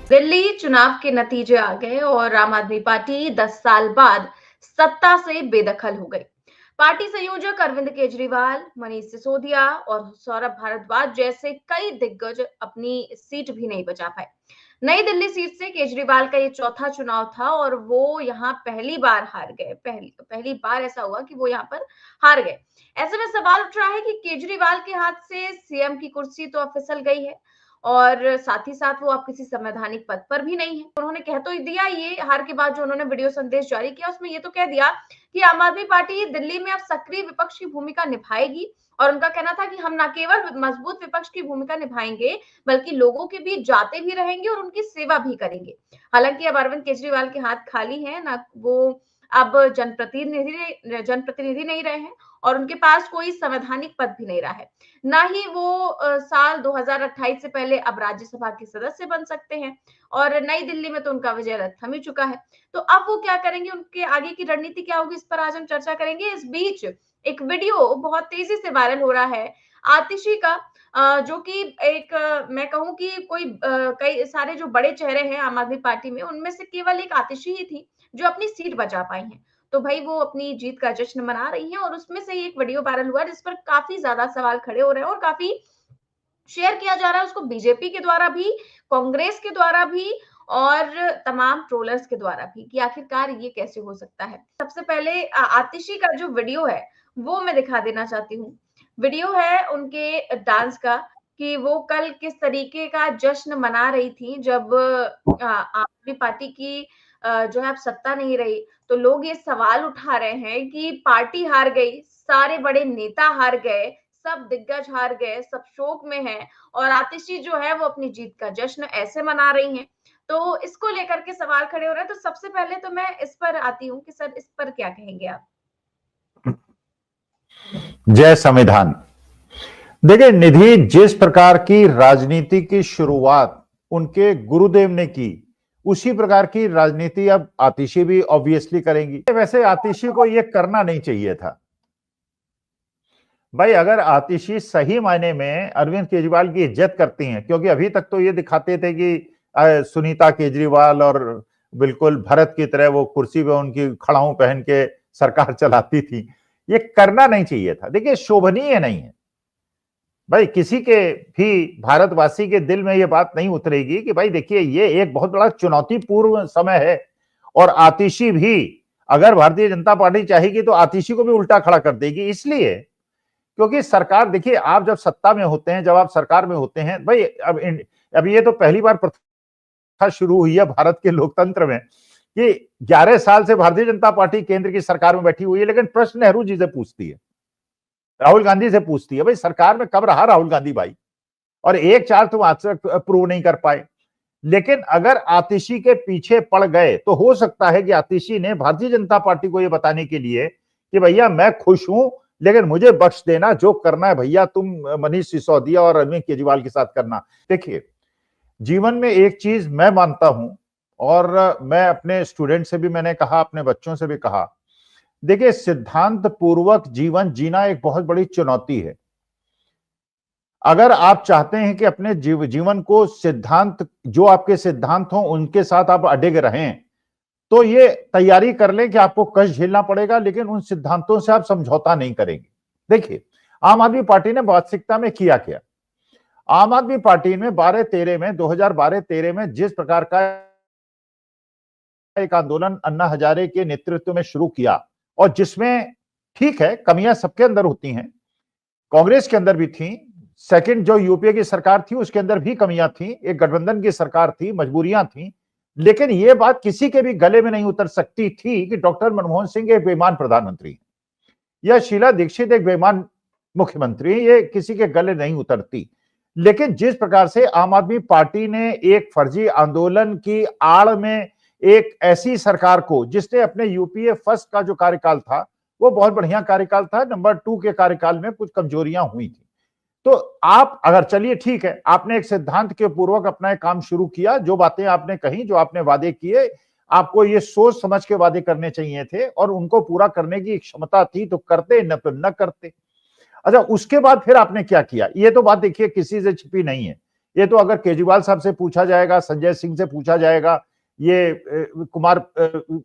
दिल्ली चुनाव के नतीजे आ गए और आम आदमी पार्टी 10 साल बाद सत्ता से बेदखल हो गई। पार्टी संयोजक अरविंद केजरीवाल, मनीष सिसोदिया और सौरभ भारद्वाज जैसे कई दिग्गज अपनी सीट भी नहीं बचा पाए। नई दिल्ली सीट से केजरीवाल का ये चौथा चुनाव था और वो यहाँ पहली बार हार गए। पहली पहली बार ऐसा हुआ कि वो यहाँ पर हार गए। ऐसे में सवाल उठ रहा है कि केजरीवाल के हाथ से सीएम की कुर्सी तो अब फिसल गई है और साथ ही साथ वो अब किसी संवैधानिक पद पर भी नहीं है। उन्होंने कह तो दिया, ये हार के बाद जो उन्होंने वीडियो संदेश जारी किया उसमें ये तो कह दिया कि आम आदमी पार्टी दिल्ली में अब सक्रिय विपक्ष की भूमिका निभाएगी और उनका कहना था कि हम न केवल मजबूत विपक्ष की भूमिका निभाएंगे बल्कि लोगों के बीच जाते भी रहेंगे और उनकी सेवा भी करेंगे। हालांकि अब अरविंद केजरीवाल के हाथ खाली है, ना वो अब जनप्रतिनिधि नहीं रहे हैं और उनके पास कोई संवैधानिक पद भी नहीं रहा है। ना ही वो साल 2028 से पहले अब राज्यसभा के सदस्य बन सकते हैं और नई दिल्ली में तो उनका विजय रथ थम ही चुका है। तो अब वो क्या करेंगे, उनके आगे की रणनीति क्या होगी, इस पर आज हम चर्चा करेंगे। इस बीच एक वीडियो बहुत तेजी से वायरल हो रहा है आतिशी का, जो कि एक मैं कहूं कि कोई कई सारे जो बड़े चेहरे हैं आम आदमी पार्टी में, उनमें से केवल एक आतिशी ही थी जो अपनी सीट बचा पाई हैं। तो भाई वो अपनी जीत का जश्न मना रही हैं और उसमें से ही एक वीडियो वायरल हुआ जिस पर काफी ज्यादा सवाल खड़े हो रहे हैं और काफी शेयर किया जा रहा है उसको बीजेपी के द्वारा भी, कांग्रेस के द्वारा भी और तमाम ट्रोलर्स के द्वारा भी, कि आखिरकार ये कैसे हो सकता है। सबसे पहले आतिशी का जो वीडियो है वो मैं दिखा देना चाहती हूँ। वीडियो है उनके डांस का, कि वो कल किस तरीके का जश्न मना रही थी जब आम आदमी पार्टी की जो है अब सत्ता नहीं रही। तो लोग ये सवाल उठा रहे हैं कि पार्टी हार गई, सारे बड़े नेता हार गए, सब दिग्गज हार गए, सब शोक में हैं और आतिशी जो है वो अपनी जीत का जश्न ऐसे मना रही हैं। तो इसको लेकर के सवाल खड़े हो रहे हैं। तो सबसे पहले तो मैं इस पर आती हूँ कि सर इस पर क्या कहेंगे आप? जय संविधान। देखिए निधि, जिस प्रकार की राजनीति की शुरुआत उनके गुरुदेव ने की, उसी प्रकार की राजनीति अब आतिशी भी ऑब्वियसली करेंगी। वैसे आतिशी को यह करना नहीं चाहिए था भाई। अगर आतिशी सही मायने में अरविंद केजरीवाल की इज्जत करती हैं, क्योंकि अभी तक तो ये दिखाते थे कि सुनीता केजरीवाल और बिल्कुल भरत की तरह वो कुर्सी पे उनकी खड़ाऊ पहन के सरकार चलाती थी, ये करना नहीं चाहिए था। देखिए शोभनीय नहीं है भाई, किसी के भी भारतवासी के दिल में ये बात नहीं उतरेगी कि भाई देखिए ये एक बहुत बड़ा चुनौतीपूर्ण समय है और आतिशी भी, अगर भारतीय जनता पार्टी चाहेगी तो आतिशी को भी उल्टा खड़ा कर देगी। इसलिए क्योंकि सरकार, देखिए आप जब सत्ता में होते हैं, जब आप सरकार में होते हैं भाई, अब ये तो पहली बार प्रथा शुरू हुई है भारत के लोकतंत्र में कि 11 साल से भारतीय जनता पार्टी केंद्र की सरकार में बैठी हुई है, लेकिन प्रश्न नेहरू जी से पूछती है, राहुल गांधी से पूछती है, भाई सरकार में कब रहा राहुल गांधी भाई, और 1-4 तुम आज तक प्रूव नहीं कर पाए। लेकिन अगर आतिशी के पीछे पड़ गए तो हो सकता है कि आतिशी ने भारतीय जनता पार्टी को यह बताने के लिए कि भैया मैं खुश हूं, लेकिन मुझे बख्श देना, जो करना है भैया तुम मनीष सिसोदिया और अरविंद केजरीवाल के साथ करना। देखिए जीवन में एक चीज मैं मानता हूं और मैं अपने स्टूडेंट से भी मैंने कहा, अपने बच्चों से भी कहा, देखिए सिद्धांत पूर्वक जीवन जीना एक बहुत बड़ी चुनौती है। अगर आप चाहते हैं कि अपने जीवन को सिद्धांत, जो आपके सिद्धांत हो उनके साथ आप अडिग रहें, तो ये तैयारी कर लें कि आपको कष्ट झेलना पड़ेगा, लेकिन उन सिद्धांतों से आप समझौता नहीं करेंगे। देखिए आम आदमी पार्टी ने वास्तविकता में किया क्या। आम आदमी पार्टी ने 2012-13 में जिस प्रकार का एक आंदोलन अन्ना हजारे के नेतृत्व में शुरू किया, और जिसमें ठीक है कमियां सबके अंदर होती हैं, कांग्रेस के अंदर भी थी, सेकंड जो यूपीए की सरकार थी उसके अंदर भी कमियां थी, एक गठबंधन की सरकार थी, मजबूरियां थी, लेकिन यह बात किसी के भी गले में नहीं उतर सकती थी कि डॉक्टर मनमोहन सिंह एक बेईमान प्रधानमंत्री या शीला दीक्षित एक बेईमान मुख्यमंत्री, ये किसी के गले नहीं उतरती। लेकिन जिस प्रकार से आम आदमी पार्टी ने एक फर्जी आंदोलन की आड़ में एक ऐसी सरकार को, जिसने अपने यूपीए फर्स्ट का जो कार्यकाल था वो बहुत बढ़िया कार्यकाल था, नंबर 2 के कार्यकाल में कुछ कमजोरियां हुई थी। तो आप अगर, चलिए ठीक है, आपने एक सिद्धांत के पूर्वक अपना एक काम शुरू किया, जो बातें आपने कही, जो आपने वादे किए, आपको ये सोच समझ के वादे करने चाहिए थे और उनको पूरा करने की क्षमता थी तो करते, न तो न करते। अच्छा उसके बाद फिर आपने क्या किया, ये तो बात देखिए किसी से छिपी नहीं है, ये तो अगर केजरीवाल साहब से पूछा जाएगा, संजय सिंह से पूछा जाएगा, ये कुमार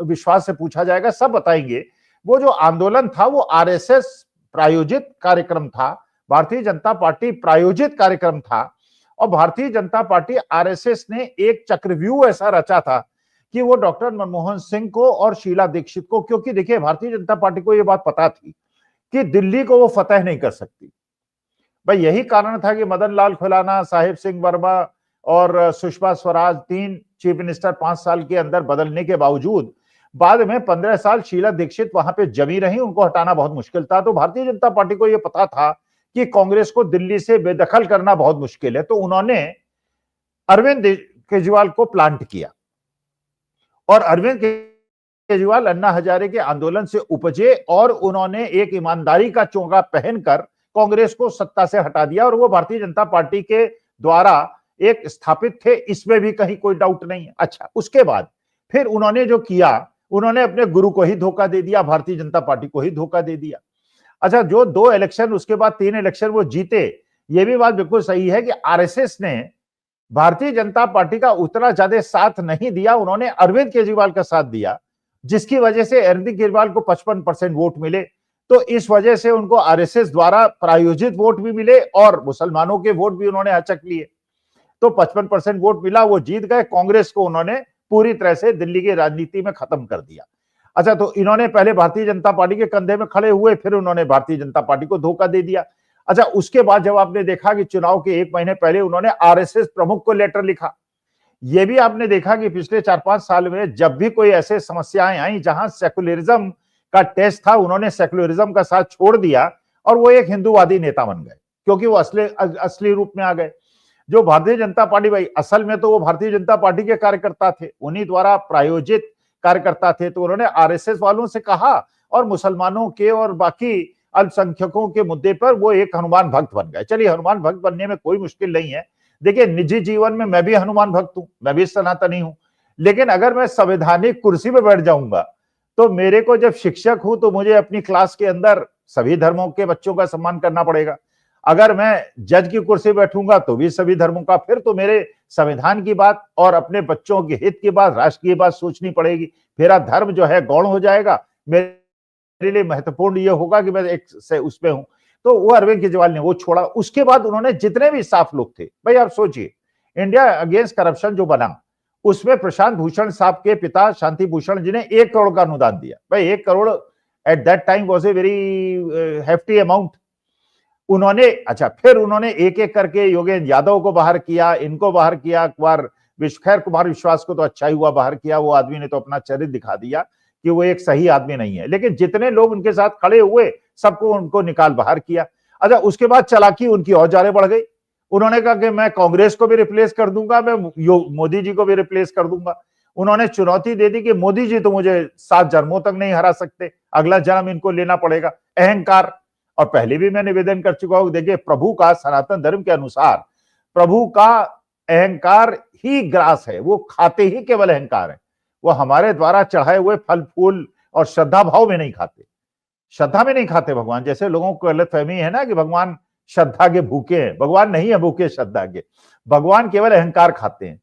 विश्वास से पूछा जाएगा, सब बताएंगे। वो जो आंदोलन था वो आरएसएस प्रायोजित कार्यक्रम था, भारतीय जनता पार्टी प्रायोजित कार्यक्रम था। और भारतीय जनता पार्टी आरएसएस ने एक चक्रव्यूह ऐसा रचा था कि वो डॉक्टर मनमोहन सिंह को और शीला दीक्षित को, क्योंकि देखिए भारतीय जनता पार्टी को ये बात पता थी कि दिल्ली को वो फतेह नहीं कर सकती। भाई यही कारण था कि मदन लाल खुराना, साहिब सिंह वर्मा और सुषमा स्वराज, 3 चीफ मिनिस्टर 5 साल के अंदर बदलने के बावजूद बाद में 15 साल शीला दीक्षित वहां पे जमी रही, उनको हटाना बहुत मुश्किल था। तो भारतीय जनता पार्टी को यह पता था कि कांग्रेस को दिल्ली से बेदखल करना बहुत मुश्किल है, तो उन्होंने अरविंद केजरीवाल को प्लांट किया। और अरविंद केजरीवाल अन्ना हजारे के आंदोलन से उपजे और उन्होंने एक ईमानदारी का चोगा पहनकर कांग्रेस को सत्ता से हटा दिया, और वो भारतीय जनता पार्टी के द्वारा एक स्थापित थे, इसमें भी कहीं कोई डाउट नहीं है। अच्छा, उसके बाद फिर उन्होंने जो किया, उन्होंने अपने गुरु को ही धोखा दे दिया, भारतीय जनता पार्टी को ही धोखा दे दिया। अच्छा, जो 2 इलेक्शन, उसके बाद 3 इलेक्शन वो जीते, ये भी बात बिल्कुल सही है कि आरएसएस ने भारतीय जनता पार्टी का उतना ज्यादा साथ नहीं दिया, उन्होंने अरविंद केजरीवाल का साथ दिया, जिसकी वजह से अरविंद केजरीवाल को 55% वोट मिले। तो इस वजह से उनको आरएसएस द्वारा प्रायोजित वोट भी मिले और मुसलमानों के वोट भी उन्होंने हचक लिए। तो 55% वोट मिला, वो जीत गए। कांग्रेस को उन्होंने पूरी तरह से दिल्ली की राजनीति में खत्म कर दिया। अच्छा, तो इन्होंने पहले भारतीय जनता पार्टी के कंधे में खड़े हुए, फिर उन्होंने भारतीय जनता पार्टी को धोखा दे दिया। अच्छा, उसके बाद जब आपने देखा कि चुनाव के 1 महीने पहले उन्होंने आरएसएस प्रमुख को लेटर लिखा, यह भी आपने देखा कि पिछले 4-5 साल में जब भी कोई ऐसे समस्याएं आई जहां सेकुलरिज्म का टेस्ट था, उन्होंने सेकुलरिज्म का साथ छोड़ दिया और वो एक हिंदूवादी नेता बन गए, क्योंकि वो असली रूप में आ गए। जो भारतीय जनता पार्टी, भाई असल में तो वो भारतीय जनता पार्टी के कार्यकर्ता थे, उन्हीं द्वारा प्रायोजित कार्यकर्ता थे, तो उन्होंने आरएसएस वालों से कहा और मुसलमानों के और बाकी अल्पसंख्यकों के मुद्दे पर वो एक हनुमान भक्त बन गए। चलिए, हनुमान भक्त बनने में कोई मुश्किल नहीं है। देखिए, निजी जीवन में मैं भी हनुमान भक्त हूं, मैं भी सनातनी हूं, लेकिन अगर मैं संवैधानिक कुर्सी पर बैठ जाऊंगा तो मेरे को, जब शिक्षक हूं, तो मुझे अपनी क्लास के अंदर सभी धर्मों के बच्चों का सम्मान करना पड़ेगा। अगर मैं जज की कुर्सी बैठूंगा तो भी सभी धर्मों का, फिर तो मेरे संविधान की बात और अपने बच्चों के हित की बात, राष्ट्र की बात सोचनी पड़ेगी। मेरा धर्म जो है गौण हो जाएगा। मेरे लिए महत्वपूर्ण ये होगा कि मैं एक से उसमें हूं। तो वो अरविंद केजरीवाल ने वो छोड़ा। उसके बाद उन्होंने जितने भी साफ लोग थे, भाई आप सोचिए, इंडिया अगेंस्ट करप्शन जो बना, उसमें प्रशांत भूषण साहब के पिता शांति भूषण जी ने 1 करोड़ का अनुदान दिया। भाई 1 crore at that time was a very hefty amount. उन्होंने, अच्छा, फिर उन्होंने एक एक करके योगेंद्र यादव को बाहर किया, इनको बाहर किया, खैर कुमार विश्वास को तो अच्छा ही हुआ बाहर किया, वो आदमी ने तो अपना चरित्र दिखा दिया कि वो एक सही आदमी नहीं है, लेकिन जितने लोग उनके साथ खड़े हुए सबको उनको निकाल बाहर किया। अच्छा, उसके बाद चालाकी उनकी और ज्यादा बढ़ गई। उन्होंने कहा कि मैं कांग्रेस को भी रिप्लेस कर दूंगा, मैं मोदी जी को भी रिप्लेस कर दूंगा। उन्होंने चुनौती दे दी कि मोदी जी तो मुझे 7 जन्मों तक नहीं हरा सकते, अगला जन्म इनको लेना पड़ेगा। अहंकार। और पहले भी मैं निवेदन कर चुका हूं, देखिए, प्रभु का, सनातन धर्म के अनुसार प्रभु का अहंकार ही ग्रास है, वो खाते ही केवल अहंकार है। वो हमारे द्वारा चढ़ाए हुए फल फूल और श्रद्धा भाव में नहीं खाते, श्रद्धा में नहीं खाते भगवान। जैसे लोगों को गलतफहमी है ना कि भगवान श्रद्धा के भूखे हैं, भगवान नहीं है भूखे श्रद्धा के, भगवान केवल अहंकार खाते हैं।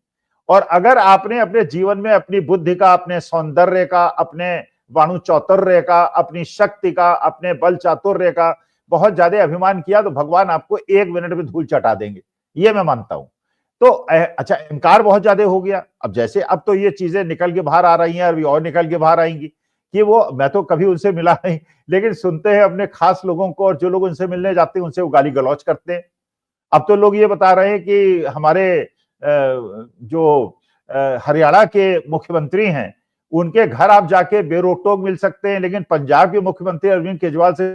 और अगर आपने अपने जीवन में अपनी बुद्धि का, अपने सौंदर्य का, अपने वाणु चातुर्य का, अपनी शक्ति का, अपने बल चातुर्य का बहुत ज्यादा अभिमान किया, तो भगवान आपको 1 मिनट में धूल चटा देंगे, ये मैं मानता हूं। तो अच्छा, अहंकार बहुत ज्यादा हो गया। अब जैसे अब तो ये चीजें निकल के बाहर आ रही हैं, अभी और निकल के बाहर आएंगी कि वो, मैं तो कभी उनसे मिला नहीं, लेकिन सुनते हैं अपने खास लोगों को, और जो लोग उनसे मिलने जाते हैं उनसे वो गाली गलौज करते हैं। अब तो लोग ये बता रहे हैं कि हमारे जो हरियाणा के मुख्यमंत्री हैं, उनके घर आप जाके बेरोक-टोक मिल सकते हैं, लेकिन पंजाब के मुख्यमंत्री अरविंद केजरीवाल से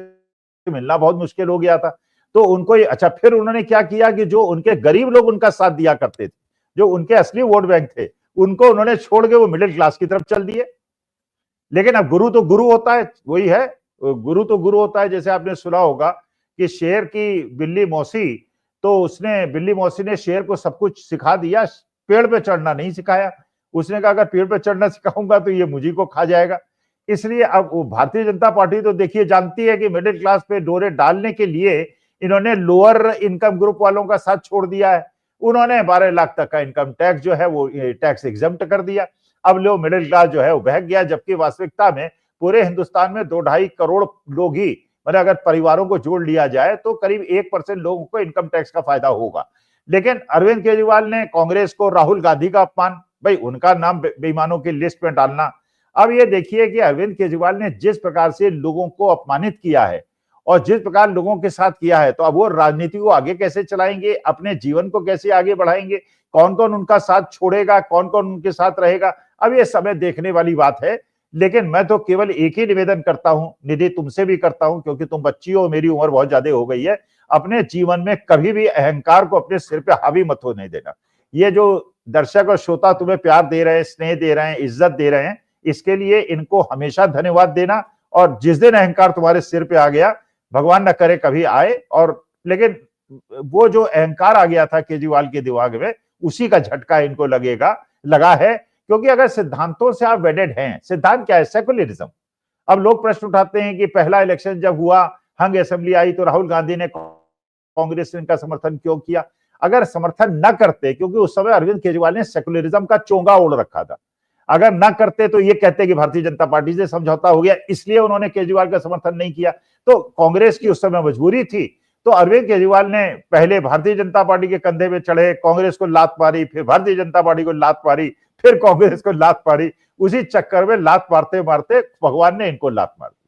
मिलना बहुत मुश्किल हो गया था। तो उनको ये, अच्छा, फिर उन्होंने क्या किया कि जो उनके गरीब लोग उनका साथ दिया करते थे, जो उनके असली वोट बैंक थे, उनको उन्होंने छोड़ के वो मिडिल क्लास की तरफ चल दिए। लेकिन अब गुरु तो गुरु होता है, वही है, गुरु तो गुरु होता है। जैसे आपने सुना होगा कि शेर की बिल्ली मौसी, तो बिल्ली मौसी ने शेर को सब कुछ सिखा दिया, पेड़ पे चढ़ना नहीं सिखाया। उसने कहा अगर पेड़ पे चढ़ना सिखाऊंगा तो ये मुझी को खा जाएगा। इसलिए अब वो भारतीय जनता पार्टी तो देखिए जानती है कि मिडिल क्लास पे डोरे डालने के लिए इन्होंने लोअर इनकम ग्रुप वालों का साथ छोड़ दिया है। उन्होंने 12 लाख तक का इनकम टैक्स जो है वो टैक्स एग्जम्प्ट कर दिया। अब लो मिडिल क्लास जो है वो बहक गया, जबकि वास्तविकता में पूरे हिंदुस्तान में 2-2.5 करोड़ लोग ही, मतलब अगर परिवारों को जोड़ लिया जाए तो करीब 1% लोगों को इनकम टैक्स का फायदा होगा। लेकिन अरविंद केजरीवाल ने कांग्रेस को राहुल गांधी का अपमान, भाई उनका नाम बेईमानों की लिस्ट में डालना। अब ये देखिए कि अरविंद केजरीवाल ने जिस प्रकार से लोगों को अपमानित किया है और जिस प्रकार लोगों के साथ किया है, तो अब वो राजनीति को आगे कैसे चलाएंगे, अपने जीवन को कैसे आगे बढ़ाएंगे, कौन कौन उनका साथ छोड़ेगा, कौन कौन उनके साथ रहेगा, अब ये समय देखने वाली बात है। लेकिन मैं तो केवल एक ही निवेदन करता हूं, निधि तुमसे भी करता हूं, क्योंकि तुम बच्ची हो, मेरी उम्र बहुत ज्यादा हो गई है, अपने जीवन में कभी भी अहंकार को अपने सिर पे हावी मत होने देना। ये जो दर्शक और श्रोता तुम्हें प्यार दे रहे हैं, स्नेह दे रहे हैं, इज्जत दे रहे हैं, इसके लिए इनको हमेशा धन्यवाद देना। और जिस दिन अहंकार तुम्हारे सिर पे आ गया, भगवान न करे कभी आए, और लेकिन वो जो अहंकार आ गया था केजरीवाल के दिमाग में, उसी का झटका इनको लगा है। क्योंकि अगर सिद्धांतों से आप वेडेड हैं, सिद्धांत क्या है? सेकुलरिज्म। अब लोग प्रश्न उठाते हैं कि पहला इलेक्शन जब हुआ, हंग असेंबली आई, तो राहुल गांधी ने कांग्रेस ने इनका समर्थन क्यों किया? अगर समर्थन न करते, क्योंकि उस समय अरविंद केजरीवाल ने सेकुलरिज्म का चोंगा ओढ़ रखा था, अगर न करते तो ये कहते कि भारतीय जनता पार्टी से समझौता हो गया, इसलिए उन्होंने केजरीवाल का समर्थन नहीं किया। तो कांग्रेस की उस समय मजबूरी थी। तो अरविंद केजरीवाल ने पहले भारतीय जनता पार्टी के कंधे पे चढ़े, कांग्रेस को लात मारी, फिर भारतीय जनता पार्टी को लात मारी, फिर कांग्रेस को लात मारी। उसी चक्कर में लात मारते मारते भगवान ने इनको लात मार दी।